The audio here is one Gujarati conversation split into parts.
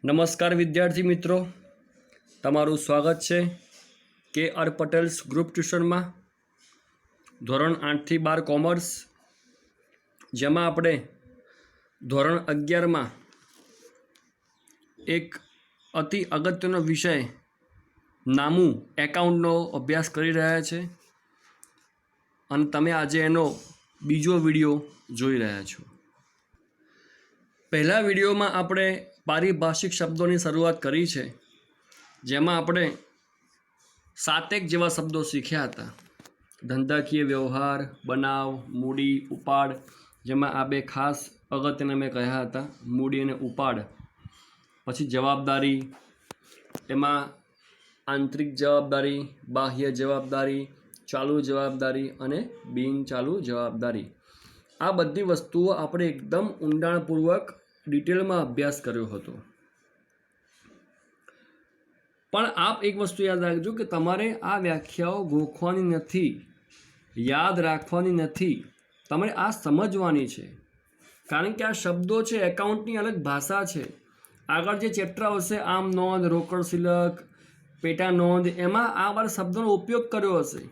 નમસ્કાર વિદ્યાર્થી મિત્રો, તમારું સ્વાગત છે કે આર પટેલ્સ ગ્રુપ ટ્યુશનમાં. ધોરણ 8થી 12 કોમર્સ, જેમાં આપણે ધોરણ 11માં એક અતિ અગત્યનો વિષય નામું એકાઉન્ટનો અભ્યાસ કરી રહ્યા છે અને તમે આજે એનો બીજો વિડીયો જોઈ રહ્યા છો. પહેલા વિડીયોમાં આપણે પારિભાષિક શબ્દોની શરૂઆત કરી છે, જેમાં આપણે 7 જેવા શબ્દો શીખ્યા હતા. ધંધાકીય વ્યવહાર, બનાવ, મૂડી, ઉપાડ, જેમાં આ બે ખાસ અગત્યના મેં કહ્યા હતા, મૂડી અને ઉપાડ. પછી જવાબદારી, એમાં આંતરિક જવાબદારી, બાહ્ય જવાબદારી, ચાલુ જવાબદારી અને બિનચાલુ જવાબદારી. આ બધી વસ્તુઓ આપણે એકદમ ઊંડાણપૂર્વક ડિટેલમાં અભ્યાસ કર્યો હતો. પણ આપ એક વસ્તુ યાદ રાખજો કે તમારે આ વ્યાખ્યાઓ ગોખવાની નથી, યાદ રાખવાની નથી, તમારે આ સમજવાની છે. કારણ કે આ શબ્દો છે, એકાઉન્ટની અલગ ભાષા છે. આગળ જે ચેપ્ટર આવશે, આમ નોંધ, રોકડ સિલક, પેટા નોંધ, એમાં આ બધા શબ્દોનો ઉપયોગ કર્યો હશે.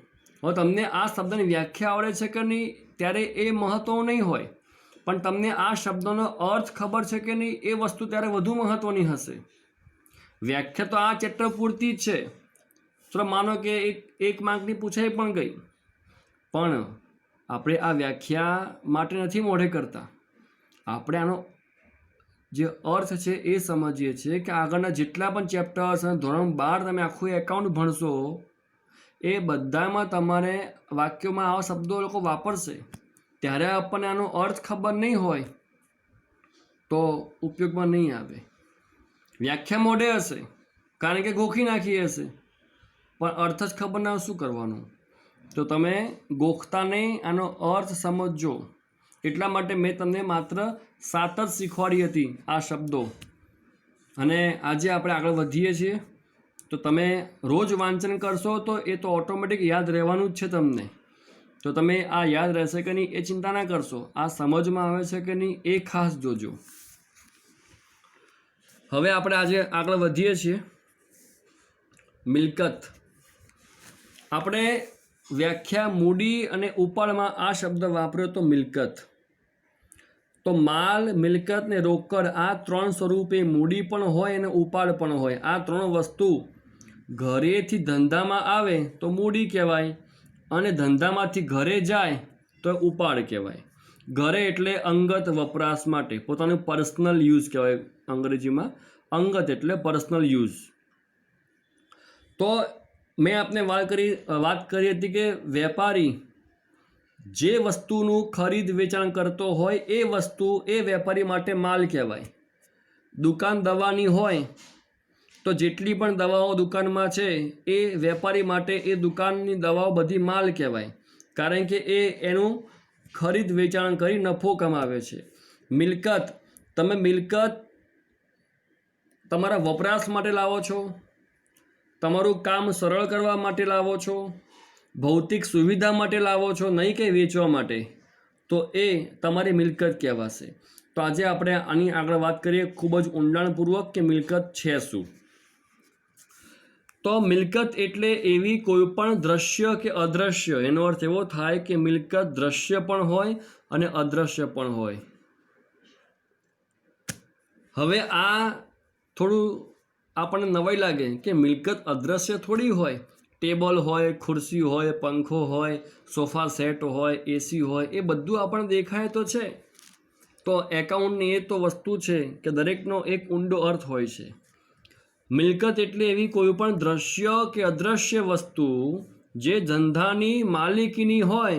હવે તમને આ શબ્દની વ્યાખ્યા આવડે છે કે નહીં ત્યારે એ મહત્ત્વનું નહીં હોય, પણ તમને આ શબ્દોનો અર્થ ખબર છે કે નહીં એ વસ્તુ ત્યારે વધુ મહત્ત્વની હશે. વ્યાખ્યા તો આ ચેપ્ટર પૂરતી જ છે. ચલો માનો કે એક માર્કની પૂછાઈ પણ ગઈ, પણ આપણે આ વ્યાખ્યા માટે નથી મોઢે કરતા. આપણે આનો જે અર્થ છે એ સમજીએ છીએ કે આગળના જેટલા પણ ચેપ્ટર્સ અને ધોરણ 12 તમે આખું એકાઉન્ટ ભણશો એ બધામાં તમારે વાક્યોમાં આવા શબ્દો લોકો વાપરશે, ત્યારે આપણને આનો અર્થ ખબર નહીં હોય તો ઉપયોગમાં નહીં આવે. વ્યાખ્યા મોઢે હશે કારણ કે ગોખી નાખી હશે, પણ અર્થ જ ખબર ના શું કરવાનું. તો તમે ગોખતા નહીં, આનો અર્થ સમજજો. એટલા માટે મેં તમને માત્ર 7 જ શીખવાડી હતી આ શબ્દો, અને આજે આપણે આગળ વધીએ છીએ. તો તમે રોજ વાંચન કરશો તો એ તો ઓટોમેટિક યાદ રહેવાનું જ છે તમને. તો તમે આ યાદ રહેશે કે નહીં એ ચિંતા ના કરશો, આ સમજમાં આવે છે કે નહીં એ ખાસ જોજો. હવે આપણે આજે આગળ વધીએ છીએ. મિલકત. આપણે વ્યાખ્યા મૂડી અને ઉપાડમાં આ શબ્દ વાપર્યો તો મિલકત. તો માલ, મિલકત ને રોકડ આ 3 સ્વરૂપે મૂડી પણ હોય અને ઉપાડ પણ હોય. આ 3 વસ્તુ ઘરેથી ધંધામાં આવે તો મૂડી કહેવાય, અને ધંધામાંથી ઘરે જાય તો ઉપાડ કહેવાય. ઘરે એટલે અંગત વપરાશ માટે, પોતાનું પર્સનલ યુઝ કહેવાય અંગ્રેજીમાં. અંગત એટલે પર્સનલ યુઝ. તો મેં આપને વાત કરી હતી કે વેપારી જે વસ્તુનું ખરીદ વેચાણ કરતો હોય એ વસ્તુ એ વેપારી માટે માલ કહેવાય. દુકાન દવાની હોય તો જેટલી પણ દવાઓ દુકાનમાં છે એ વેપારી માટે એ દુકાનની દવાઓ બધી માલ કહેવાય, કારણ કે એ એનું ખરીદ વેચાણ કરી નફો કમાવે છે. મિલકત, તમે મિલકત તમારા વપરાશ માટે લાવો છો, તમારું કામ સરળ કરવા માટે લાવો છો, ભૌતિક સુવિધા માટે લાવો છો, નહીં કે વેચવા માટે, તો એ તમારી મિલકત કહેવાશે. તો આજે આપણે આની આગળ વાત કરીએ ખૂબ જ ઊંડાણપૂર્વક કે મિલકત છે શું. તો મિલકત એટલે એવી કોઈ પણ દ્રશ્ય કે અદ્રશ્ય, એનો અર્થ એવો થાય કે મિલકત દ્રશ્ય પણ હોય અને અદ્રશ્ય પણ હોય. હવે આ થોડું આપણને નવાઈ લાગે કે મિલકત અદ્રશ્ય થોડી હોય. ટેબલ હોય, ખુરશી હોય, પંખો હોય, સોફા સેટ હોય, એસી હોય, એ બધું આપણને દેખાય તો છે. તો એકાઉન્ટની એ તો વસ્તુ છે કે દરેકનો એક ઊંડો અર્થ હોય છે. મિલકત એટલે એવી કોઈ પણ દ્રશ્ય કે અદ્રશ્ય વસ્તુ જે ધંધાની માલિકીની હોય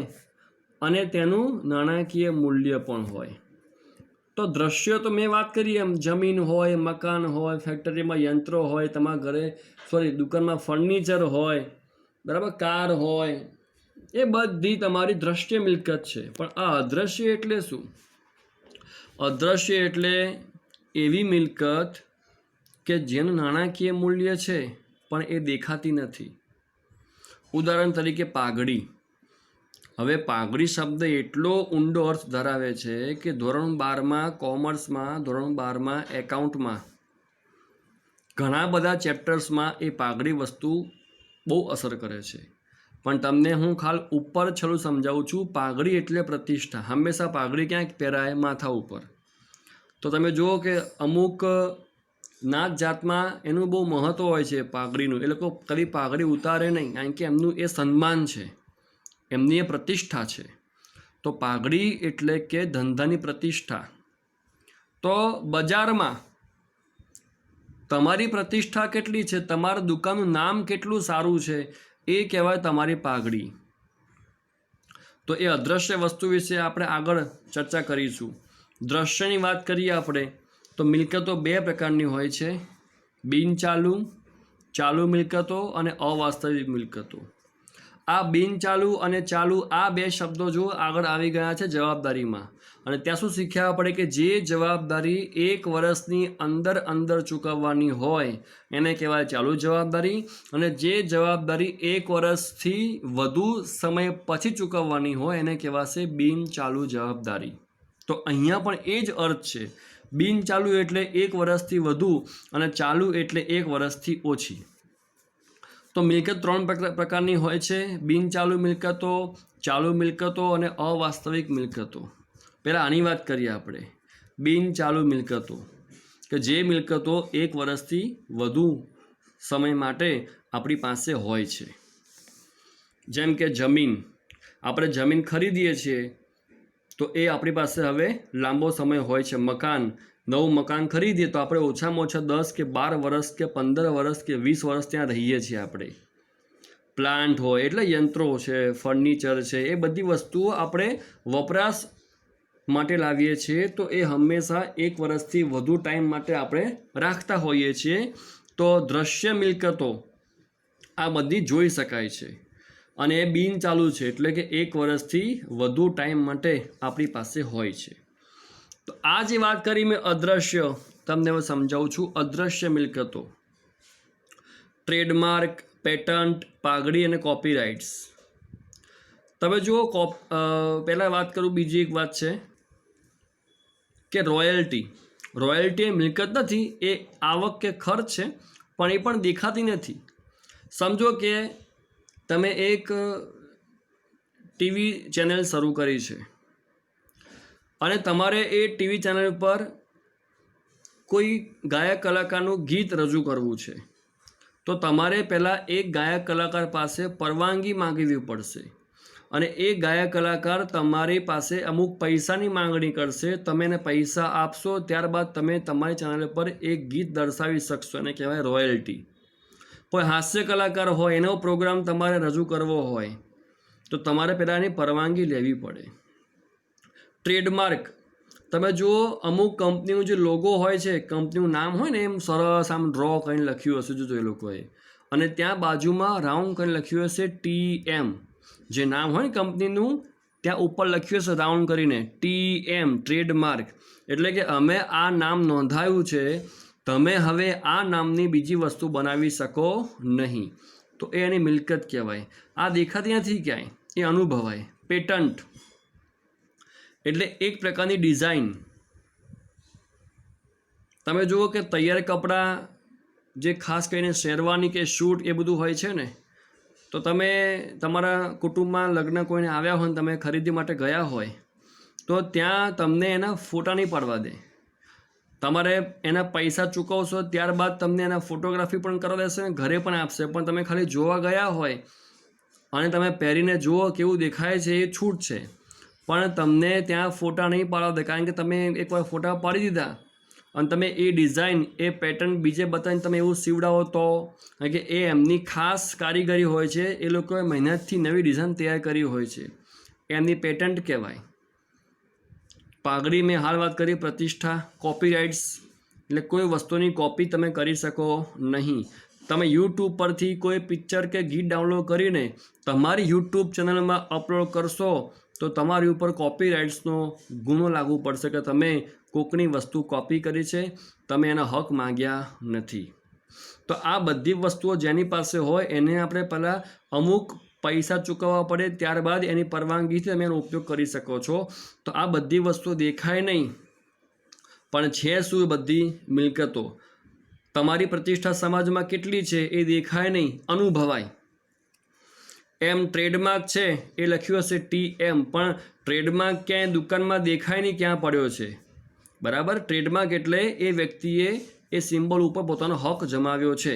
અને તેનું નાણાકીય મૂલ્ય પણ હોય. તો દ્રશ્ય તો મેં વાત કરી એમ જમીન હોય, મકાન હોય, ફેક્ટરીમાં યંત્રો હોય, તમારા ઘરે દુકાનમાં ફર્નિચર હોય, બરાબર, કાર હોય, એ બધી તમારી દ્રશ્ય મિલકત છે. પણ આ અદ્રશ્ય એટલે શું? અદ્રશ્ય એટલે એવી મિલકત કે જેનું નાણાકીય મૂલ્ય છે પણ એ દેખાતી નથી. ઉદાહરણ તરીકે પાઘડી. હવે પાઘડી શબ્દ એટલો ઊંડો અર્થ ધરાવે છે કે ધોરણ 12માં કોમર્સમાં, ધોરણ 12માં એકાઉન્ટમાં ઘણા બધા ચેપ્ટર્સમાં એ પાઘડી વસ્તુ બહુ અસર કરે છે, પણ તમને હું ખાલી ઉપર છેલ્લું સમજાવું છું. પાઘડી એટલે પ્રતિષ્ઠા. હંમેશા પાઘડી ક્યાંક પહેરાય? માથા ઉપર. તો તમે જુઓ કે અમુક નાત જાતમાં એનું બહુ મહત્ત્વ હોય છે પાઘડીનું. એ લોકો કદી પાઘડી ઉતારે નહીં, કારણ કે એમનું એ સન્માન છે, એમની એ પ્રતિષ્ઠા છે. તો પાઘડી એટલે કે ધંધાની પ્રતિષ્ઠા. તો બજારમાં તમારી પ્રતિષ્ઠા કેટલી છે, તમારા દુકાનનું નામ કેટલું સારું છે, એ કહેવાય તમારી પાઘડી. તો એ અદૃશ્ય વસ્તુ વિશે આપણે આગળ ચર્ચા કરીશું. દ્રશ્યની વાત કરીએ આપણે તો મિલકતો બે પ્રકારની હોય છે: બિનચાલુ, ચાલુ મિલકતો અને અવાસ્તવિક મિલકતો. આ બિનચાલુ અને ચાલુ આ બે શબ્દો જો આગળ આવી ગયા છે જવાબદારીમાં. અને ત્યાં શું શીખ્યા આપણે કે જે જવાબદારી 1 વર્ષની અંદર ચૂકવવાની હોય એને કહેવાય ચાલુ જવાબદારી, અને જે જવાબદારી 1 વર્ષથી વધુ સમય પછી ચૂકવવાની હોય એને કહેવાશે બિનચાલુ જવાબદારી. તો અહીંયા પણ એ જ અર્થ છે. બિનચાલુ એટલે 1 વર્ષથી વધુ અને ચાલુ એટલે 1 વર્ષથી ઓછી. તો મિલકત 3 પ્રકારની હોય છે: બિનચાલુ મિલકતો, ચાલુ મિલકતો અને અવાસ્તવિક મિલકતો. પહેલાં આની વાત કરીએ આપણે. બિનચાલુ મિલકતો કે જે મિલકતો 1 વર્ષથી વધુ સમય માટે આપણી પાસે હોય છે. જેમ કે જમીન. આપણે જમીન ખરીદીએ છીએ તો એ આપણી પાસે હવે લાંબો સમય હોય છે. મકાન, નવું મકાન ખરીદીએ તો આપણે ઓછામાં ઓછા 10 કે 12 વર્ષ કે 15 વર્ષ કે 20 વર્ષ ત્યાં રહીએ છીએ આપણે. પ્લાન્ટ હોય એટલે યંત્રો છે, ફર્નિચર છે, એ બધી વસ્તુઓ આપણે વપરાશ માટે લાવીએ છીએ તો એ હંમેશા 1 વર્ષથી વધુ ટાઈમ માટે આપણે રાખતા હોઈએ છીએ. તો દ્રશ્ય મિલકતો આ બધી જોઈ શકાય છે અને એ બિનચાલુ છે, એટલે કે 1 વર્ષથી વધુ ટાઈમ માટે આપણી પાસે હોય છે. તો આ જે વાત કરી મેં અદૃશ્ય, તમને હવે સમજાવું છું. અદૃશ્ય મિલકતો, ટ્રેડમાર્ક, પેટન્ટ, પાઘડી અને કોપીરાઇટ્સ. તમે જુઓ, પહેલાં વાત કરું, બીજી એક વાત છે કે રોયલ્ટી. રોયલ્ટી એ મિલકત નથી, એ આવક કે ખર્ચ છે, પણ એ પણ દેખાતી નથી. સમજો કે તમે એક ટીવી ચેનલ શરૂ કરી છે અને તમારે એ ટીવી ચેનલ પર કોઈ ગાયક કલાકારનું ગીત રજૂ કરવું છે. તો તમારે પહેલાં એક ગાયક કલાકાર પાસે પરવાનગી માગવી પડશે અને એ ગાયક કલાકાર તમારી પાસે અમુક પૈસાની માંગણી કરશે. તમે એને પૈસા આપશો, ત્યારબાદ તમે તમારી ચેનલ પર એક ગીત દર્શાવી શકશો, એને કહેવાય રોયલ્ટી. કોઈ હાસ્ય કલાકાર હોય, એનો પ્રોગ્રામ તમારે રજૂ કરવો હોય તો તમારે પહેલાં એની પરવાનગી લેવી પડે. ટ્રેડમાર્ક. તમે જુઓ, અમુક કંપનીનું જે લોગો હોય છે, કંપનીનું નામ હોય ને, એમ સરસ આમ ડ્રો કરીને લખ્યું હશે જો એ લોકોએ, અને ત્યાં બાજુમાં રાઉન્ડ કરીને લખ્યું હશે TM. જે નામ હોય ને કંપનીનું, ત્યાં ઉપર લખ્યું હશે રાઉન્ડ કરીને TM, ટ્રેડમાર્ક. એટલે કે અમે આ નામ નોંધાયું છે, તમે હવે આ નામની બીજી વસ્તુ બનાવી શકો નહીં. તો એ એની મિલકત કહેવાય. આ દેખાતી નથી ક્યાંય, એ અનુભવાય. પેટન્ટ એટલે એક પ્રકારની ડિઝાઇન. તમે જુઓ કે તૈયાર કપડાં, જે ખાસ કરીને શેરવાની કે શૂટ એ બધું હોય છે ને, તો તમે તમારા કુટુંબમાં લગ્ન કોઈને આવ્યા હોય ને તમે ખરીદી માટે ગયા હોય તો ત્યાં તમને એના ફોટા નહીં પાડવા દે. તમારે એના પૈસા ચૂકવશો, ત્યારબાદ તમને એના ફોટોગ્રાફી પણ કરવા દેશે, ઘરે પણ આપશે. પણ તમે ખાલી જોવા ગયા હોય અને તમે પહેરીને જુઓ કેવું દેખાય છે, એ છૂટ છે, પણ તમને ત્યાં ફોટા નહીં પાડવા દે. કારણ કે તમે એકવાર ફોટા પાડી દીધા અને તમે એ ડિઝાઇન, એ પેટર્ન બીજે બતાવીને તમે એવું સીવડાવો તો, કારણ કે એ એમની ખાસ કારીગરી હોય છે, એ લોકોએ મહેનતથી નવી ડિઝાઇન તૈયાર કરી હોય છે, એમની પેટન્ટ કહેવાય. પાઘડી મેં હાલ વાત કરી. પ્રતિષ્ઠા. કોપીરાઇટ્સ એટલે કોઈ વસ્તુની કોપી તમે કરી શકો નહીં. તમે યુટ્યુબ પરથી કોઈ પિક્ચર કે ગીત ડાઉનલોડ કરીને તમારી યુટ્યુબ ચેનલમાં અપલોડ કરશો તો તમારી ઉપર કોપીરાઇટ્સનો ગુનો લાગુ પડશે કે તમે કોકની વસ્તુ કોપી કરી છે, તમે એના હક માગ્યા નથી. તો આ બધી વસ્તુઓ જેની પાસે હોય એને આપણે પહેલાં અમુક પૈસા ચૂકવવા પડે, ત્યારબાદ એની પરવાનગીથી તમે એનો ઉપયોગ કરી શકો છો. તો આ બધી વસ્તુઓ દેખાય નહીં, પણ છે શું? બધી મિલકતો. તમારી પ્રતિષ્ઠા સમાજમાં કેટલી છે એ દેખાય નહીં, અનુભવાય. એમ ટ્રેડમાર્ક છે એ લખ્યું હશે TM, પણ ટ્રેડમાર્ક ક્યાંય દુકાનમાં દેખાય નહીં ક્યાં પડ્યો છે. બરાબર. ટ્રેડમાર્ક એટલે એ વ્યક્તિએ એ સિમ્બોલ ઉપર પોતાનો હક જમાવ્યો છે,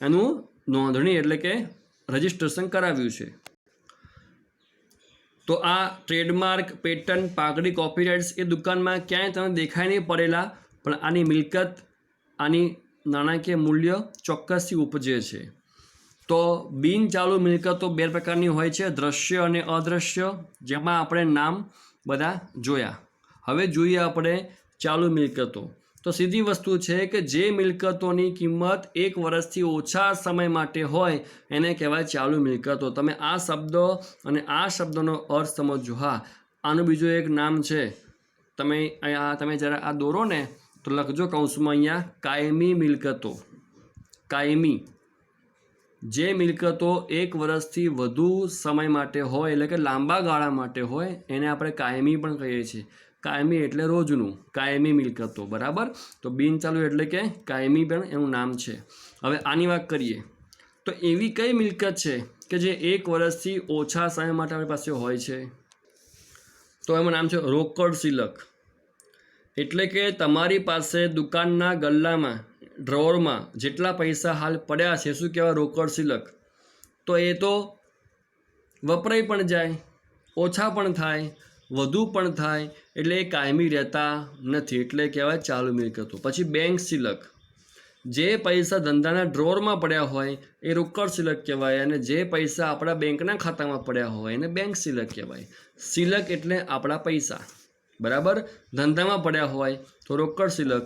એનું નોંધણી એટલે કે રજિસ્ટ્રેશન કરાવ્યું છે. તો આ ટ્રેડમાર્ક, પેટન્ટ, પાઘડી, કોપીરાઇટ્સ એ દુકાનમાં ક્યાંય તમને દેખાય નહીં પડેલા, પણ આની મિલકત, આની નાણાકીય મૂલ્ય ચોક્કસથી ઉપજે છે. તો બિનચાલુ મિલકતો બે પ્રકારની હોય છે, દ્રશ્ય અને અદ્રશ્ય, જેમાં આપણે નામ બધા જોયા. હવે જોઈએ આપણે ચાલુ મિલકતો. તો સીધી વસ્તુ છે કે જે મિલકતોની કિંમત 1 વર્ષથી ઓછા સમય માટે હોય એને કહેવાય ચાલુ મિલકતો. તમે આ શબ્દ અને આ શબ્દનો અર્થ સમજો. હા, આનું બીજું એક નામ છે. તમે જ્યારે આ દોરો ને તો લખજો કૌંસમાં અહીંયા કાયમી મિલકતો. કાયમી, જે મિલકતો 1 વર્ષથી વધુ સમય માટે હોય એટલે કે લાંબા ગાળા માટે હોય એને આપણે કાયમી પણ કહીએ છીએ. કાયમી એટલે રોજનું, કાયમી મિલકતો. બરાબર. તો બિનચાલુ એટલે કે કાયમી પણ એનું નામ છે. હવે આની વાત કરીએ તો એવી કઈ મિલકત છે કે જે 1 વર્ષથી ઓછા સમય માટે આપણી પાસે હોય છે? તો એનું નામ છે રોકડ સિલક. એટલે કે તમારી પાસે દુકાનના ગલ્લામાં, ડ્રોવરમાં જેટલા પૈસા હાલ પડ્યા છે, શું કહેવાય? રોકડ સિલક. તો એ તો વપરાઈ પણ જાય, ઓછા પણ થાય, વધુ પણ થાય, એટલે એ કાયમી રહેતા નથી, એટલે કહેવાય ચાલુ મિલકતો. પછી બેંક સિલક, જે પૈસા ધંધાના ડ્રોરમાં પડ્યા હોય એ રોકડ સિલક કહેવાય, અને જે પૈસા આપણા બેંકના ખાતામાં પડ્યા હોય એને બેંક સિલક કહેવાય. સિલક એટલે આપણા પૈસા. બરાબર. ધંધામાં પડ્યા હોય તો રોકડ સિલક,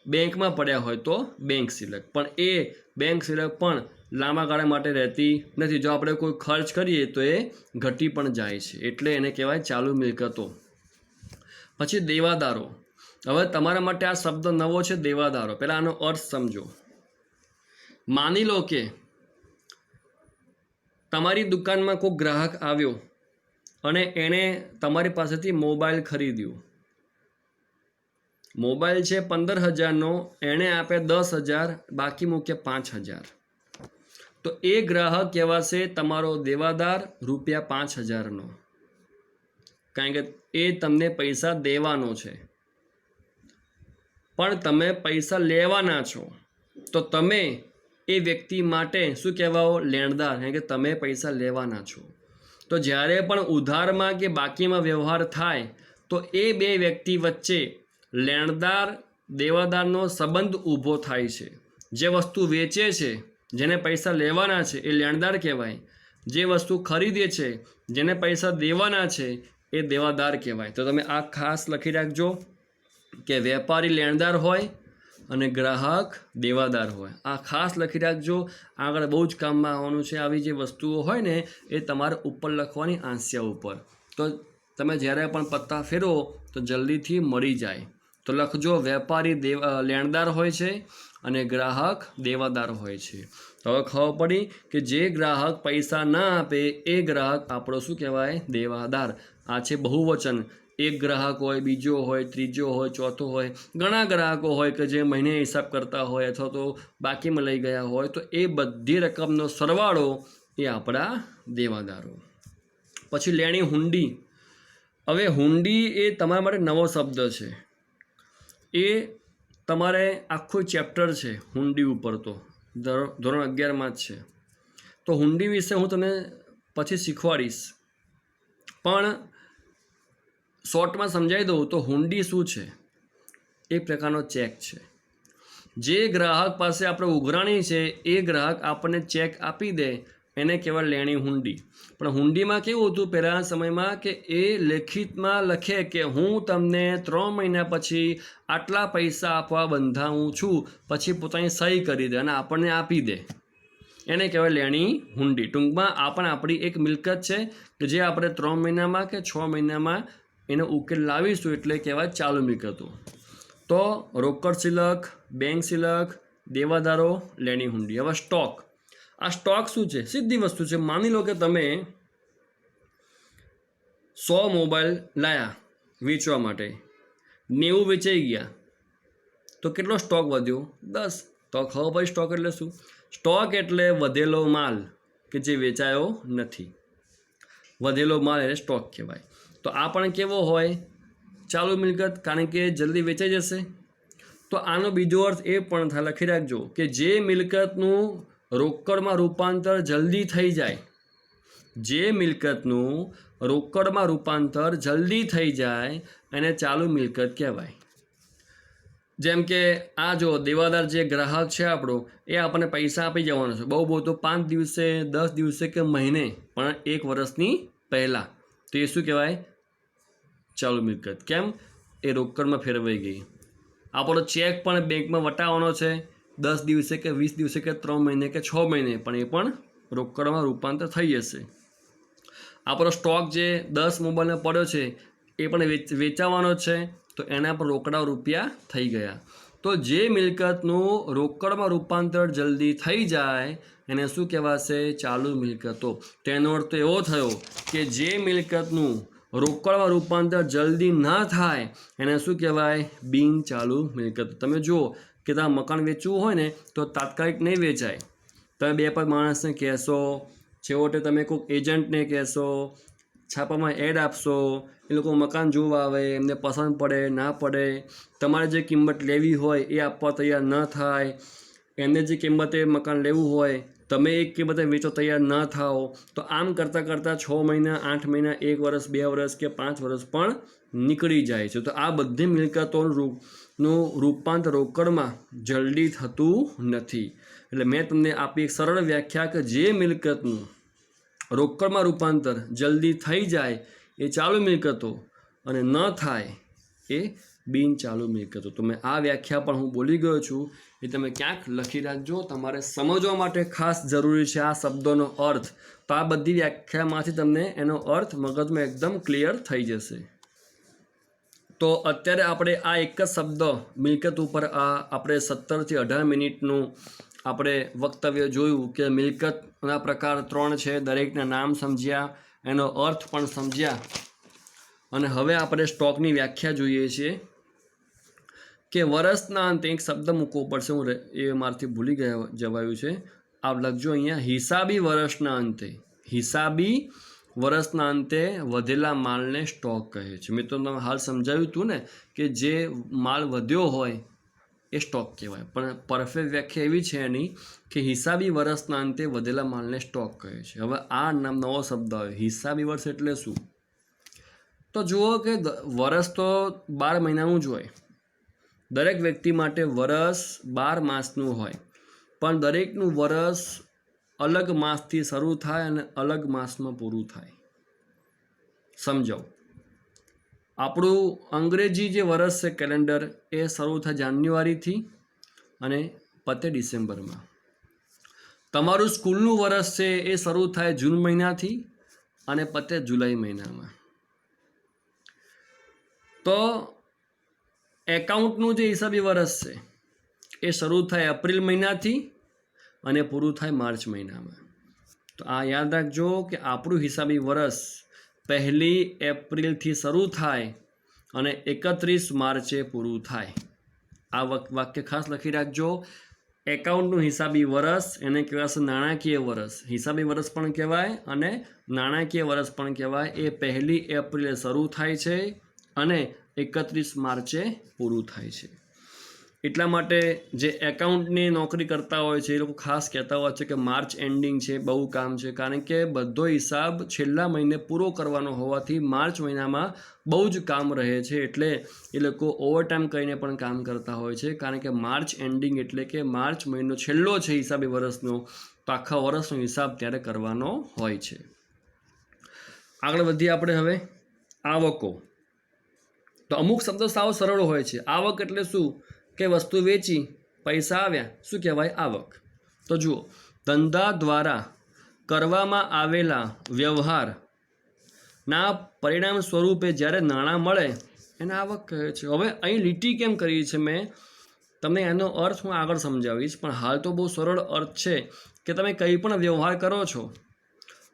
બેંકમાં પડ્યા હોય તો બેંક સિલક. પણ એ બેંક સિલક પણ લાંબા ગાળા માટે રહેતી નથી. જો આપણે કોઈ ખર્ચ કરીએ તો એ ઘટી પણ જાય છે, એટલે એને કહેવાય ચાલુ મિલકતો. પછી દેવાદારો. હવે તમારા માટે આ શબ્દ નવો છે, દેવાદારો. પહેલાં આનો અર્થ સમજો. માની લો કે તમારી દુકાનમાં કોઈ ગ્રાહક આવ્યો અને એણે તમારી પાસેથી મોબાઈલ ખરીદ્યો. મોબાઈલ છે 15,000નો, એણે આપે 10,000, બાકી મૂકે 5,000. તો એ ગ્રાહક કહેવાશે તમારો દેવાદાર ₹5,000નો, કારણ કે એ તમને પૈસા દેવાનો છે. પણ તમે પૈસા લેવાના છો તો તમે એ વ્યક્તિ માટે શું કહેવાઓ? લેણદાર, કારણ કે તમે પૈસા લેવાના છો. તો જ્યારે પણ ઉધારમાં કે બાકીમાં વ્યવહાર થાય તો એ બે વ્યક્તિ વચ્ચે લેણદાર દેવાદારનો સંબંધ ઊભો થાય છે. જે વસ્તુ વેચે છે, જેને પૈસા લેવાના છે, એ લેણદાર કહેવાય. જે વસ્તુ ખરીદે છે, જેને પૈસા દેવાના છે, એ દેવાદાર કહેવાય. તો તમે આ ખાસ લખી રાખજો કે વેપારી લેણદાર હોય અને ગ્રાહક દેવાદાર હોય. આ ખાસ લખી રાખજો, આગળ બહુ જ કામમાં આવવાનું છે. આવી જે વસ્તુઓ હોય ને એ તમારે ઉપર લખવાની આંસિયા ઉપર, તો તમે જ્યારે પણ પત્તા ફેરવો તો જલ્દીથી મળી જાય. તો લખજો વેપારી લેણદાર હોય છે અને ગ્રાહક દેવાદાર હોય છે. તો હવે ખબર પડી કે જે ગ્રાહક પૈસા ના આપે એ ગ્રાહક આપણો શું કહેવાય? દેવાદાર. આ છે બહુવચન. એક ગ્રાહક હોય, બીજો હોય, ત્રીજો હોય, ચોથો હોય. ઘણા ગ્રાહકો હોય કે જે મહિને હિસાબ કરતા હોય અથવા તો બાકીમાં લઈ ગયા હોય, તો એ બધી રકમનો સરવાળો એ આપણા દેવાદારો. પછી લેણી હુંડી. હવે હુંડી એ તમારા માટે નવો શબ્દ છે. એ તમારે આખું ચેપ્ટર છે હુંડી ઉપર, તો ધોરણ 11માં જ છે. તો હુંડી વિશે હું તમને પછી શીખવાડીશ, પણ શોર્ટમાં સમજાવી દઉં તો હુંડી શું છે? એક પ્રકારનો ચેક છે. જે ગ્રાહક પાસે આપણે ઉઘરાણી છે એ ગ્રાહક આપણને ચેક આપી દે એને કહેવાય લેણી હુંડી. પણ હુંડીમાં કેવું હતું પહેલાંના સમયમાં કે એ લેખિતમાં લખે કે હું તમને 3 મહિના પછી આટલા પૈસા આપવા બંધાવું છું, પછી પોતાની સહી કરી દે અને આપણને આપી દે, એને કહેવાય લેણી હુંડી. ટૂંકમાં આ પણ આપણી એક મિલકત છે કે જે આપણે 3 મહિનામાં કે 6 મહિનામાં એનો ઉકેલ લાવીશું, એટલે કહેવાય ચાલુ મિલકતો. તો રોકડ સિલક, બેંક સિલક, દેવાદારો, લેણી હુંડી. હવે સ્ટોક. આ સ્ટોક શું છે? સીધી વસ્તુ છે. માની લો કે તમે 100 મોબાઈલ લાયા વેચવા માટે, 90 વેચાઈ ગયા, તો તો કેટલો સ્ટોક વધ્યો? 10. તો ખબર પડી સ્ટોક એટલે શું? સ્ટોક એટલે વધેલો માલ કે જે વેચાયો નથી. વધેલો માલ એટલે સ્ટોક કહેવાય. તો આ પણ કેવો હોય? ચાલુ મિલકત, કારણ કે જલ્દી વેચાઈ જશે. તો આનો બીજો અર્થ એ પણ થાય, લખી રાખજો, કે જે મિલકતનું રોકડમાં રૂપાંતર જલ્દી થઈ જાય, જે મિલકતનું રોકડમાં રૂપાંતર જલ્દી થઈ જાય એને ચાલુ મિલકત કહેવાય. જેમ કે આ જો દેવાદાર જે ગ્રાહક છે આપણો, એ આપણને પૈસા આપી જવાનો છે, બહુ તો 5 દિવસે, 10 દિવસે કે મહિને, પણ 1 વર્ષની પહેલાં. તો એ શું કહેવાય? ચાલુ મિલકત. કેમ? એ રોકડમાં ફેરવાઈ ગઈ. આપણો ચેક પણ બેંકમાં વટાવવાનો છે 10 દિવસે કે 20 દિવસે કે 3 મહિને કે 6 મહિને, પણ એ પણ રોકડમાં રૂપાંતર થઈ જશે. આપણો સ્ટોક જે 10 મોબાઈલનો પડ્યો છે એ પણ વેચાવાનો છે, તો એના પર રોકડા રૂપિયા થઈ ગયા. તો જે મિલકતનું રોકડમાં રૂપાંતર જલ્દી થઈ જાય એને શું કહેવાશે? ચાલુ મિલકતો. તેનો અર્થ તો એવો થયો કે જે મિલકતનું રોકડમાં રૂપાંતર જલ્દી ન થાય એને શું કહેવાય? બિન ચાલુ મિલકત. તમે જુઓ કે તમારે મકાન વેચવું હોય ને તો તાત્કાલિક નહીં વેચાય. તમે 2 માણસને કહેશો, છેવટે તમે કોઈક એજન્ટને કહેશો, છાપામાં એડ આપશો, એ લોકો મકાન જોવા આવે, એમને પસંદ પડે ના પડે, તમારે જે કિંમત લેવી હોય એ આપવા તૈયાર ન થાય, એમને જે કિંમતે મકાન લેવું હોય તમે એક કિંમતે વેચો તૈયાર ન થાઓ, તો આમ કરતાં 6 મહિના, 8 મહિના, 1 વર્ષ, 2 વર્ષ કે 5 વર્ષ પણ નીકળી જાય છે. તો આ બધી મિલકતોનું રૂપાંતર રોકડમાં જલ્દી થતું નથી. એટલે મેં તમને આપી એક સરળ વ્યાખ્યા કે જે મિલકતનું રોકડમાં રૂપાંતર જલ્દી થઈ જાય એ ચાલુ મિલકતો અને ન થાય એ બિન ચાલુ મિલકતો. તો મેં આ વ્યાખ્યા પણ હું બોલી ગયો છું, એ તમે ક્યાંક લખી રાખજો. તમારે સમજવા માટે ખાસ જરૂરી છે આ શબ્દોનો અર્થ. તો આ બધી વ્યાખ્યામાંથી તમને એનો અર્થ મગજમાં એકદમ ક્લિયર થઈ જશે. તો અત્યારે આપણે આ એક જ શબ્દ મિલકત ઉપર આપણે 17 થી 18 મિનિટનું આપણે વક્તવ્ય જોયું કે મિલકતના પ્રકાર 3 છે, દરેકના નામ સમજ્યા, એનો અર્થ પણ સમજ્યા. અને હવે આપણે સ્ટોકની વ્યાખ્યા જોઈએ છીએ કે વર્ષના અંતે એક શબ્દ મૂકવો પડશે, હું એ મારાથી ભૂલી જવાયું છે. આપ લખજો અહીંયા, હિસાબી વર્ષના અંતે. હિસાબી વર્ષના અંતે વધેલા માલને સ્ટોક કહે છે. મિત્રો તમે હાલ સમજાવ્યું હતું ને કે જે માલ વધ્યો હોય એ સ્ટોક કહેવાય, પણ પરફેક્ટ વ્યાખ્યા એવી છે એની કે હિસાબી વર્ષના અંતે વધેલા માલને સ્ટોક કહે છે. હવે આ નવો શબ્દ આવ્યો, હિસાબી વર્ષ એટલે શું? તો જુઓ કે વર્ષ તો 12 મહિનાનું જ હોય. દરેક વ્યક્તિ માટે વર્ષ 12 માસનું હોય, પણ દરેકનું વર્ષ અલગ માસથી શરૂ થાય અને અલગ માસમાં પૂરું થાય. સમજાવું. આપણું અંગ્રેજી જે વર્ષ છે કેલેન્ડર, એ શરૂ થાય જાન્યુઆરીથી અને પતે ડિસેમ્બરમાં. તમારું સ્કૂલનું વર્ષ છે એ શરૂ થાય જૂન મહિનાથી અને પતે જુલાઈ મહિનામાં. તો એકાઉન્ટનું જે હિસાબી વર્ષ છે એ શરૂ થાય એપ્રિલ મહિનાથી અને પૂરું થાય માર્ચ મહિનામાં. તો આ યાદ રાખજો કે આપણું હિસાબી વર્ષ 1 એપ્રિલથી શરૂ થાય અને 31 માર્ચે પૂરું થાય. આ વાક્ય ખાસ લખી રાખજો. એકાઉન્ટનું હિસાબી વર્ષ એને કહેવાશે નાણાકીય વર્ષ. હિસાબી વર્ષ પણ કહેવાય અને નાણાકીય વર્ષ પણ કહેવાય. એ 1 એપ્રિલે શરૂ થાય છે અને 31 માર્ચે પૂરું થાય છે. એટલા માટે જે એકાઉન્ટની નોકરી કરતા હોય છે એ લોકો ખાસ કહેતા હોય છે કે માર્ચ એન્ડિંગ છે, બહુ કામ છે, કારણ કે બધો હિસાબ છેલ્લા મહિને પૂરો કરવાનો હોવાથી માર્ચ મહિનામાં બહુ જ કામ રહે છે. એટલે એ લોકો ઓવરટાઈમ કરીને પણ કામ કરતા હોય છે, કારણ કે માર્ચ એન્ડિંગ એટલે કે માર્ચ મહિનો છેલ્લો છે હિસાબી વર્ષનો, તો આખા વર્ષનો હિસાબ ત્યારે કરવાનો હોય છે. આગળ વધીએ આપણે હવે. આવકો. તો અમુક શબ્દો સાવ સરળ હોય છે. આવક એટલે શું? કે વસ્તુ વેચી પૈસા આવ્યા, શું કહેવાય? આવક. તો જુઓ, ધંધા દ્વારા કરવામાં આવેલા વ્યવહારના પરિણામ સ્વરૂપે જ્યારે નાણાં મળે એને આવક કહે છે. હવે અહીં લીટી કેમ કરી છે મેં, તમને એનો અર્થ હું આગળ સમજાવીશ, પણ હાલ તો બહુ સરળ અર્થ છે કે તમે કંઈ પણ વ્યવહાર કરો છો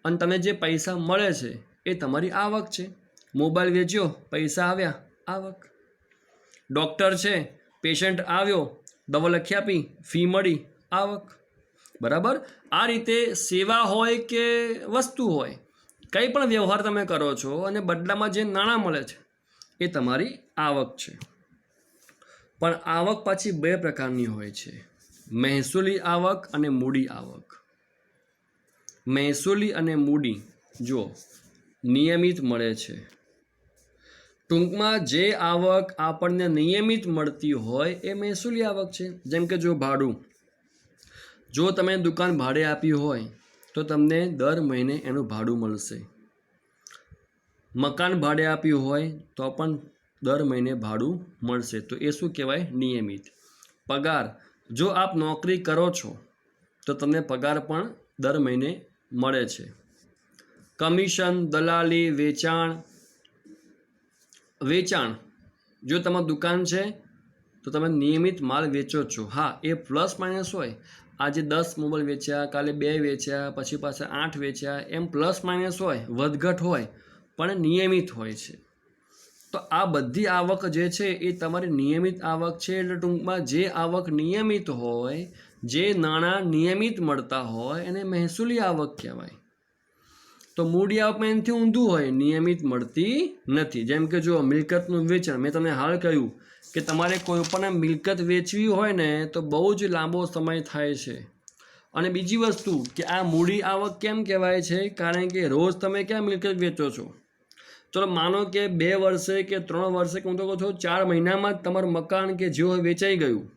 અને તમે જે પૈસા મળે છે એ તમારી આવક છે. મોબાઈલ વેચ્યો, પૈસા આવ્યા, આવક. ડૉક્ટર છે, પેશન્ટ આવ્યો, દવા લખી આપી, ફી મળી, આવક. બરાબર. આ રીતે સેવા હોય કે વસ્તુ હોય, કંઈ પણ વ્યવહાર તમે કરો છો અને બદલામાં જે નાણાં મળે છે એ તમારી આવક છે. પણ આવક પાછી બે પ્રકારની હોય છે, મહેસૂલી આવક અને મૂડી આવક. મહેસૂલી અને મૂડી જો નિયમિત મળે છે. ટૂંકમાં જે આવક આપણને નિયમિત મળતી હોય એ મહેસૂલી આવક છે. જેમ કે જો ભાડું, જો તમે દુકાન ભાડે આપી હોય તો તમને દર મહિને એનું ભાડું મળશે. મકાન ભાડે આપ્યું હોય તો પણ દર મહિને ભાડું મળશે. તો એ શું કહેવાય? નિયમિત. પગાર, જો આપ નોકરી કરો છો તો તમને પગાર પણ દર મહિને મળે છે. કમિશન, દલાલી, વેચાણ, જો તમારી દુકાન છે તો તમે નિયમિત માલ વેચો છો. હા, એ પ્લસ માઇનસ હોય, આજે 10 મોબાઈલ વેચ્યા, કાલે 2 વેચ્યા, પછી પાછા 8 વેચ્યા, એમ પ્લસ માઇનસ હોય, વધઘટ હોય, પણ નિયમિત હોય છે. તો આ બધી આવક જે છે એ તમારી નિયમિત આવક છે. એટલે ટૂંકમાં જે આવક નિયમિત હોય, જે નાણાં નિયમિત મળતા હોય એને મહેસૂલી આવક કહેવાય. તો મૂડી આવકમાં એનાથી ઊંધું હોય, નિયમિત મળતી નથી. જેમ કે જો મિલકતનું વેચાણ, મેં તમને હાલ કહ્યું કે તમારે કોઈ પણ મિલકત વેચવી હોય ને તો બહુ જ લાંબો સમય થાય છે. અને બીજી વસ્તુ કે આ મૂડી આવક કેમ કહેવાય છે? કારણ કે રોજ તમે ક્યાં મિલકત વેચો છો? ચલો માનો કે 2 વર્ષે કે 3 વર્ષે કે હું તો કહું છું 4 મહિનામાં જ તમારું મકાન કે જે હોય વેચાઈ ગયું,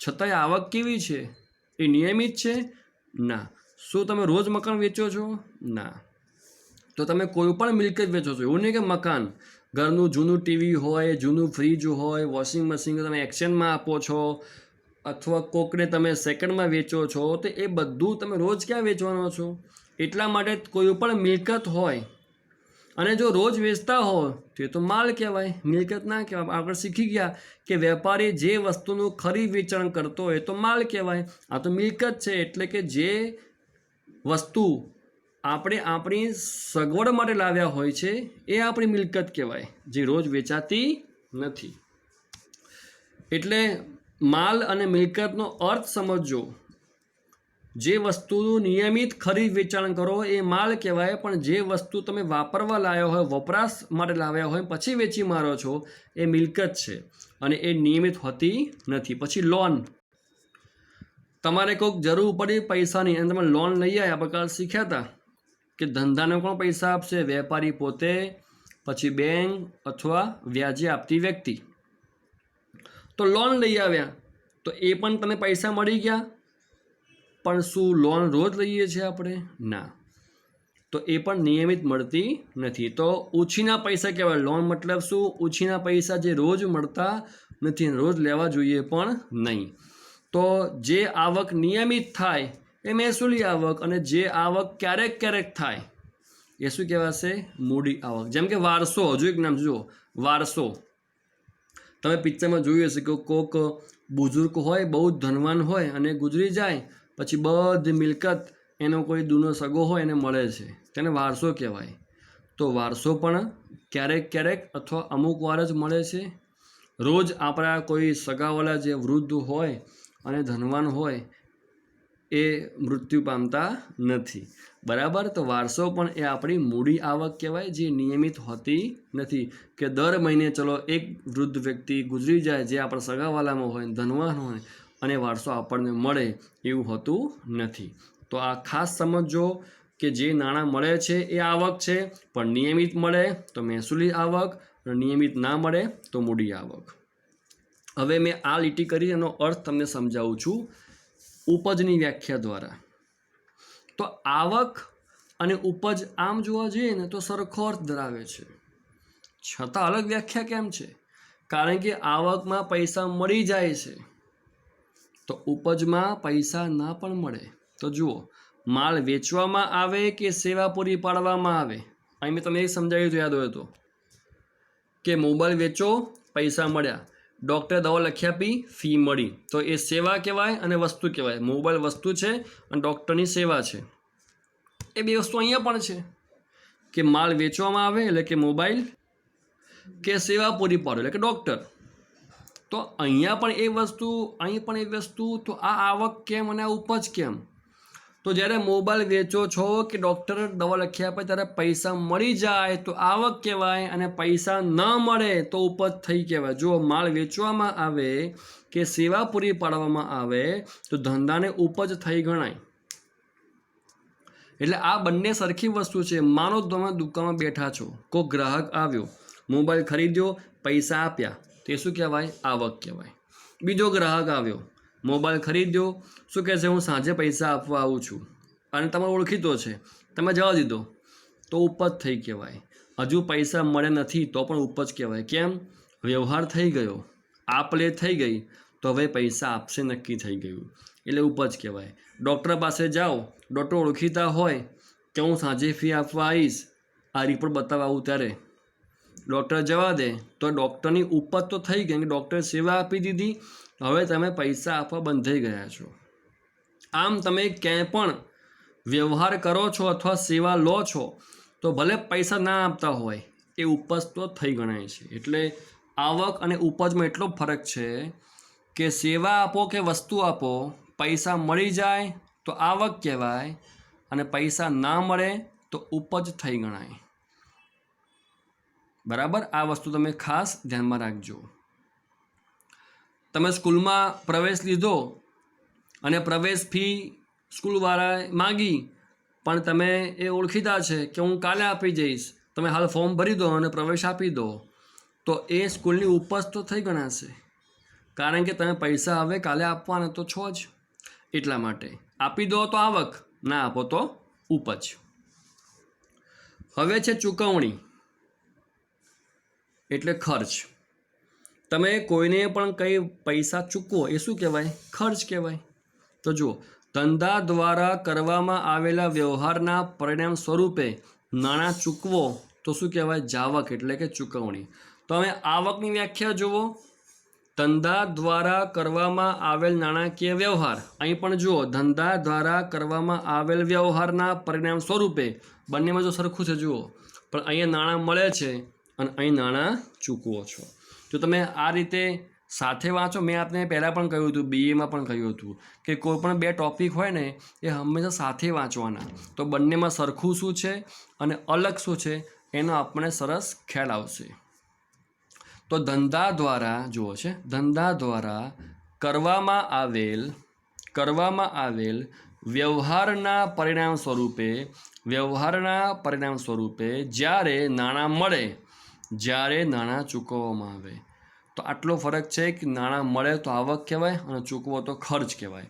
છતાંય આવક કેવી છે? એ નિયમિત છે? ના. શું તમે રોજ મકાન વેચો છો? ના. તો તમે કોઈ પણ મિલકત વેચો છો, એવું નહીં કે મકાન, ઘરનું જૂનું ટીવી હોય, જૂનું ફ્રીજ હોય, વોશિંગ મશીન તમે એક્સચેન્જમાં આપો છો, અથવા કોકને તમે સેકન્ડમાં વેચો છો, તો એ બધું તમે રોજ ક્યાં વેચવાનો છો? એટલા માટે કોઈ પણ મિલકત હોય અને જો રોજ વેચતા હોય તો એ તો માલ કહેવાય, મિલકત ના કહેવાય. આપણે શીખી ગયા કે વેપારી જે વસ્તુનું ખરીદ વેચાણ કરતો હોય તો માલ કહેવાય. આ તો મિલકત છે. એટલે કે જે વસ્તુ આપણે આપણી સગવડ માટે લાવ્યા હોય છે એ આપણી મિલકત કહેવાય, જે રોજ વેચાતી નથી. એટલે માલ અને મિલકતનો અર્થ સમજો. જે વસ્તુનું નિયમિત ખરીદ વેચાણ કરો એ માલ કહેવાય, પણ જે વસ્તુ તમે વાપરવા લાવ્યા હોય, વપરાશ માટે લાવ્યા હોય, પછી વેચી મારો છો એ મિલકત છે અને એ નિયમિત હોતી નથી. પછી લોન, તમારે કોઈક જરૂર પડી પૈસાની અને તમે લોન લઈ આવ્યા. આપણે કાલ શીખ્યા હતા કે ધંધાને કોણ પૈસા આપશે? વેપારી પોતે, પછી બેંક અથવા વ્યાજે આપતી વ્યક્તિ. તો લોન લઈ આવ્યા તો એ પણ તમને પૈસા મળી ગયા, પણ શું લોન રોજ લઈએ છીએ આપણે? ના. તો એ પણ નિયમિત મળતી નથી. તો ઉછીના પૈસા કહેવાય. લોન મતલબ શું? ઉછીના પૈસા જે રોજ મળતા નથી, રોજ લેવા જોઈએ પણ નહીં. તો જે આવક નિયમિત થાય એ મહેસૂલી આવક, અને જે આવક ક્યારેક ક્યારેક થાય એ શું કહેવાશે? મૂડી આવક. જેમ કે વારસો, હજુ એક નામ જુઓ, વારસો. તમે પિક્ચરમાં જોયું હશે કે કોક બુઝુર્ગ હોય, બહુ જ ધનવાન હોય અને ગુજરી જાય, પછી બધી મિલકત એનો કોઈ દૂનો સગો હોય એને મળે છે, તેને વારસો કહેવાય. તો વારસો પણ ક્યારેક ક્યારેક અથવા અમુક વાર જ મળે છે. રોજ આપણા કોઈ સગાવાલા જે વૃદ્ધ હોય અને ધનવાન હોય એ મૃત્યુ પામતા નથી. બરાબર. તો વારસો પણ એ આપણી મૂડી આવક કહેવાય, જે નિયમિત હોતી નથી. કે દર મહિને ચલો એક વૃદ્ધ વ્યક્તિ ગુજરી જાય જે આપણા સગાવાલામાં હોય, ધનવાન હોય, અને વારસો આપણને મળે, એવું હોતું નથી. તો આ ખાસ સમજો કે જે નાણાં મળે છે એ આવક છે, પણ નિયમિત મળે તો મહેસૂલી આવક, અને નિયમિત ના મળે તો મૂડી આવક. હવે મેં આ લીટી કરી, એનો અર્થ તમને સમજાવું છું ઉપજની વ્યાખ્યા દ્વારા. તો આવક અને ઉપજ આમ જોવા જઈએ ને તો સરખો અર્થ ધરાવે છે, છતાં અલગ વ્યાખ્યા કેમ છે? કારણ કે આવકમાં પૈસા મળી જાય છે તો ઉપજમાં પૈસા ના પણ મળે. તો જુઓ, માલ વેચવામાં આવે કે સેવા પૂરી પાડવામાં આવે, અહીં મેં તમને એ સમજાવ્યું હતું, યાદ હોય તો, કે મોબાઈલ વેચો, પૈસા મળ્યા, ડૉક્ટરે દવા લખી આપી, ફી મળી, તો એ સેવા કહેવાય અને વસ્તુ કહેવાય. મોબાઈલ વસ્તુ છે અને ડૉક્ટરની સેવા છે. એ બે વસ્તુ અહીંયા પણ છે કે માલ વેચવામાં આવે એટલે કે મોબાઈલ, કે સેવા પૂરી પાડો એટલે કે ડૉક્ટર. તો અહીંયા પણ એ વસ્તુ, અહીં પણ એ વસ્તુ, તો આ આવક કેમ અને આ ઉપજ કેમ? તો જ્યારે મોબાઈલ વેચો છો કે ડૉક્ટર દવા લખી આપે ત્યારે પૈસા મળી જાય તો આવક કહેવાય, અને પૈસા ન મળે તો ઉપજ થઈ કહેવાય. જો માલ વેચવામાં આવે કે સેવા પૂરી પાડવામાં આવે તો ધંધાને ઉપજ થઈ ગણાય. એટલે આ બંને સરખી વસ્તુ છે. માનો તમે દુકાનમાં બેઠા છો, કોઈ ગ્રાહક આવ્યો, મોબાઈલ ખરીદ્યો, પૈસા આપ્યા, તે શું કહેવાય? આવક કહેવાય. બીજો ગ્રાહક આવ્યો, મોબાઈલ ખરીદ્યો, શું કહે છે? હું સાંજે પૈસા આપવા આવું છું, અને તમારો ઓળખીતો છે, તમે જવા દીધો, તો ઉપજ થઈ કહેવાય. હજુ પૈસા મળે નથી તો પણ ઉપજ કહેવાય. કેમ? વ્યવહાર થઈ ગયો, આપ લે થઈ ગઈ, તો હવે પૈસા આપશે નક્કી થઈ ગયું, એટલે ઉપજ કહેવાય. ડૉક્ટર પાસે જાઓ, ડૉક્ટર ઓળખીતા હોય કે હું સાંજે ફી આપવા આવીશ, આ રિપોર્ટ બતાવવા આવું ત્યારે ડૉક્ટર જવા દે, તો ડૉક્ટરની ઉપજ તો થઈ ગઈ, ડૉક્ટરે સેવા આપી દીધી, હવે તમે પૈસા આપવા બંધાઈ ગયા છો. આમ તમે ક્યાંય પણ વ્યવહાર કરો છો અથવા સેવા લો છો તો ભલે પૈસા ના આપતા હોય, એ ઉપજ તો થઈ ગણાય છે. એટલે આવક અને ઉપજમાં એટલો ફરક છે કે સેવા આપો કે વસ્તુ આપો, પૈસા મળી જાય તો આવક કહેવાય, અને પૈસા ના મળે તો ઉપજ થઈ ગણાય. બરાબર? આ વસ્તુ તમે ખાસ ધ્યાનમાં રાખજો. તમે સ્કૂલમાં પ્રવેશ લીધો અને પ્રવેશ ફી સ્કૂલવાળાએ માગી, પણ તમે એ ઓળખીતા છે કે હું કાલે આપી જઈશ, તમે હાલ ફોર્મ ભરી દો અને પ્રવેશ આપી દો, તો એ સ્કૂલની ઉપજ તો થઈ ગણાશે, કારણ કે તમે પૈસા હવે કાલે આપવાના તો છો જ. એટલા માટે આપી દો તો આવક, ના આપો તો ઉપજ. હવે છે ચૂકવણી, એટલે ખર્ચ. તમે કોઈને પણ કંઈ પૈસા ચૂકવો એ શું કહેવાય? ખર્ચ કહેવાય. તો જુઓ, ધંધા દ્વારા કરવામાં આવેલા વ્યવહારના પરિણામ સ્વરૂપે નાણાં ચૂકવો તો શું કહેવાય? જાવક, એટલે કે ચૂકવણી. તો હવે આવકની વ્યાખ્યા જુઓ. ધંધા દ્વારા કરવામાં આવેલ નાણાકીય વ્યવહાર, અહીં પણ જુઓ, ધંધા દ્વારા કરવામાં આવેલ વ્યવહારના પરિણામ સ્વરૂપે, બંનેમાં જો સરખું છે જુઓ, પણ અહીંયા નાણાં મળે છે અને અહીં નાણાં ચૂકવો છો. જો તમે આ રીતે સાથે વાંચો, મેં આપને પહેલાં પણ કહ્યું હતું, બીએમાં પણ કહ્યું હતું કે કોઈ પણ બે ટૉપિક હોય ને એ હંમેશા સાથે વાંચવાના, તો બંનેમાં સરખું શું છે અને અલગ શું છે એનો આપણને સરસ ખ્યાલ આવશે. તો ધંધા દ્વારા જુઓ છે, ધંધા દ્વારા કરવામાં આવેલ વ્યવહારના પરિણામ સ્વરૂપે જ્યારે નાણાં મળે, જ્યારે નાણાં ચૂકવવામાં આવે. તો આટલો ફરક છે કે નાણાં મળે તો આવક કહેવાય અને ચૂકવો તો ખર્ચ કહેવાય.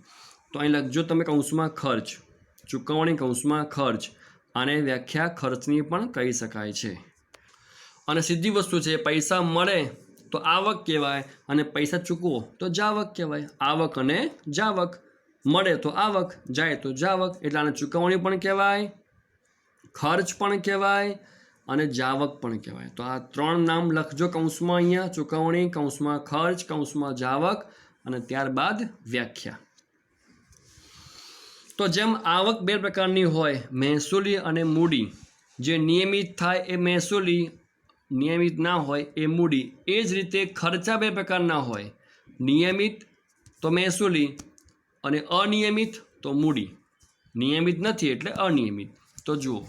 તો અહીં લખજો તમે કૌંસમાં ખર્ચ, ચૂકવણી કૌંસમાં ખર્ચ, આને વ્યાખ્યા ખર્ચની પણ કહી શકાય છે. અને સીધી વસ્તુ છે, પૈસા મળે તો આવક કહેવાય અને પૈસા ચૂકવો તો જાવક કહેવાય. આવક અને જાવક, મળે તો આવક, જાય તો જાવક, એટલે આને ચૂકવણી પણ કહેવાય, ખર્ચ પણ કહેવાય અને જાવક પણ કહેવાય. તો આ ત્રણ નામ લખજો કૌંસમાં, અહીંયા ચૂકવણી, કૌંસમાં ખર્ચ, કૌંસમાં જાવક, અને ત્યારબાદ વ્યાખ્યા. તો જેમ આવક બે પ્રકારની હોય, મહેસૂલી અને મૂડી. જે નિયમિત થાય એ મહેસૂલી, નિયમિત ના હોય એ મૂડી. એ જ રીતે ખર્ચા બે પ્રકારના હોય, નિયમિત તો મહેસૂલી અને અનિયમિત તો મૂડી. નિયમિત નથી એટલે અનિયમિત. તો જુઓ,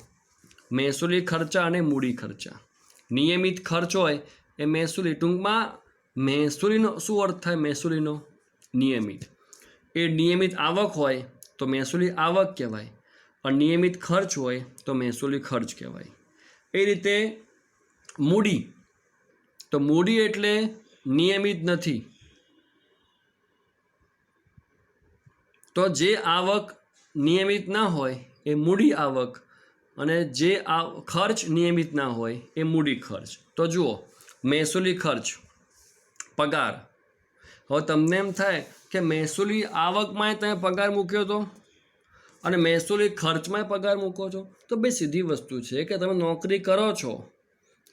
મહેસૂલી ખર્ચા અને મૂડી ખર્ચા. નિયમિત ખર્ચ હોય એ મહેસૂલી, ટૂંકમાં મહેસૂલીનો શું અર્થ થાય? મહેસૂલીનો નિયમિત. એ નિયમિત આવક હોય તો મહેસૂલી આવક કહેવાય, અનિયમિત ખર્ચ હોય તો મહેસૂલી ખર્ચ કહેવાય. એ રીતે મૂડી, તો મૂડી એટલે નિયમિત નથી. તો જે આવક નિયમિત ના હોય એ મૂડી આવક, અને જે ખર્ચ નિયમિત ના હોય એ મૂડી ખર્ચ. તો જુઓ, મહેસૂલી ખર્ચ, પગાર. હવે તમને એમ થાય કે મહેસૂલી આવકમાંય તમે પગાર મૂક્યો હતો અને મહેસૂલી ખર્ચમાંય પગાર મૂકો છો, તો બે સીધી વસ્તુ છે કે તમે નોકરી કરો છો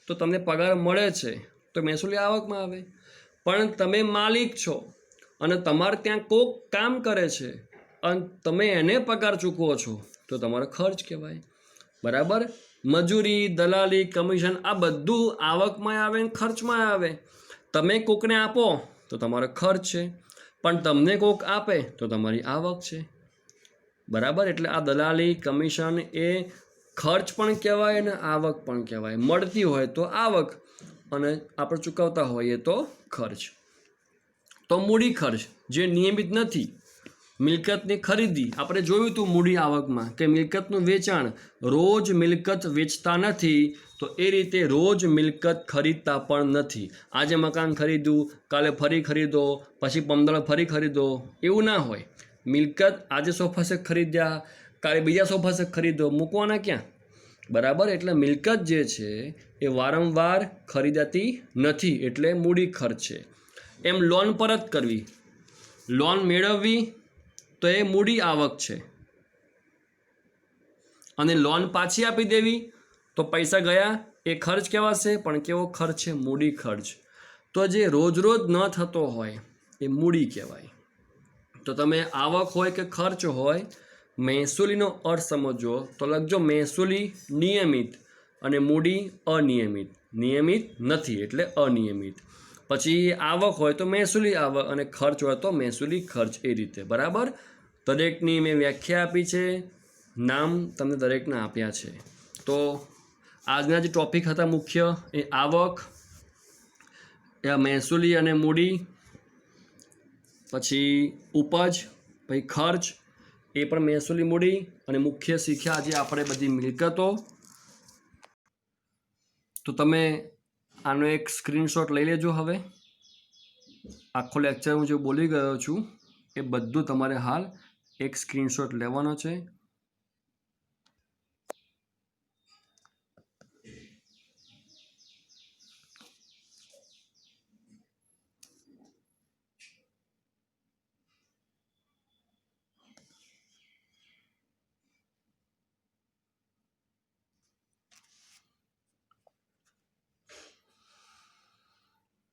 તો તમને પગાર મળે છે તો મહેસૂલી આવકમાં આવે, પણ તમે માલિક છો અને તમારે ત્યાં કોક કામ કરે છે અને તમે એને પગાર ચૂકવો છો તો તમારો ખર્ચ કહેવાય. બરાબર? મજૂરી, દલાલી, કમિશન, આ બધું આવકમાં આવે ને ખર્ચમાં આવે. તમે કોકને આપો તો તમારો ખર્ચ છે, પણ તમને કોઈક આપે તો તમારી આવક છે, બરાબર. એટલે આ દલાલી કમિશન એ ખર્ચ પણ કહેવાય અને આવક પણ કહેવાય. મળતી હોય તો આવક અને આપણે ચૂકવતા હોઈએ તો ખર્ચ. તો મૂડી ખર્ચ જે નિયમિત નથી, મિલકતની ખરીદી આપણે જોયું હતું મૂડી આવકમાં કે મિલકતનું વેચાણ, રોજ મિલકત વેચતા નથી તો એ રીતે રોજ મિલકત ખરીદતા પણ નથી. આજે મકાન ખરીદ્યું, કાલે ફરી ખરીદો, પછી 15 ફરી ખરીદો, એવું ના હોય. મિલકત આજે સોફા સેટ ખરીદ્યા, કાલે બીજા સોફા સેટ ખરીદો, મૂકવાના ક્યાં, બરાબર. એટલે મિલકત જે છે એ વારંવાર ખરીદાતી નથી, એટલે મૂડી ખર્ચ છે. એમ લોન પરત કરવી, લોન મેળવવી તો એ મૂડી આવક છે, અને લોન પાછી આપી દેવી તો પૈસા ગયા એ ખર્ચ કહેવાશે, પણ કેવો ખર્ચ છે, મૂડી ખર્ચ. તો જે રોજ રોજ ન થતો હોય એ મૂડી કહેવાય. તો તમે આવક હોય કે ખર્ચ હોય, મહેસૂલીનો અર્થ સમજો તો લખજો મહેસૂલી નિયમિત અને મૂડી અનિયમિત. નિયમિત નથી એટલે અનિયમિત. પછી આવક હોય તો મહેસૂલી આવક અને ખર્ચ હોય તો મહેસૂલી ખર્ચ, એ રીતે, બરાબર. દરેકની મેં વ્યાખ્યા આપી છે, નામ તમને દરેકના આપ્યા છે. તો આજના જે ટોપિક હતા મુખ્ય એ આવક, એ મહેસૂલી અને મૂડી, પછી ઉપજ, પછી ખર્ચ એ પણ મહેસૂલી મૂડી, અને મુખ્ય શીખ્યા આજે આપણે બધી મિલકતો. તો તમે આનો એક સ્ક્રીનશોટ લઈ લેજો. હવે આખો લેક્ચર હું જે બોલી ગયો છું એ બધું તમારે હાલ એક સ્ક્રીનશોટ લેવાનો છે.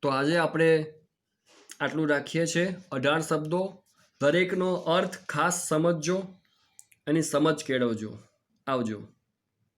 તો આજે આપણે આટલું રાખીએ છીએ. 18 શબ્દો, દરેકનો અર્થ ખાસ સમજજો, એની સમજ કેળવજો. આવજો.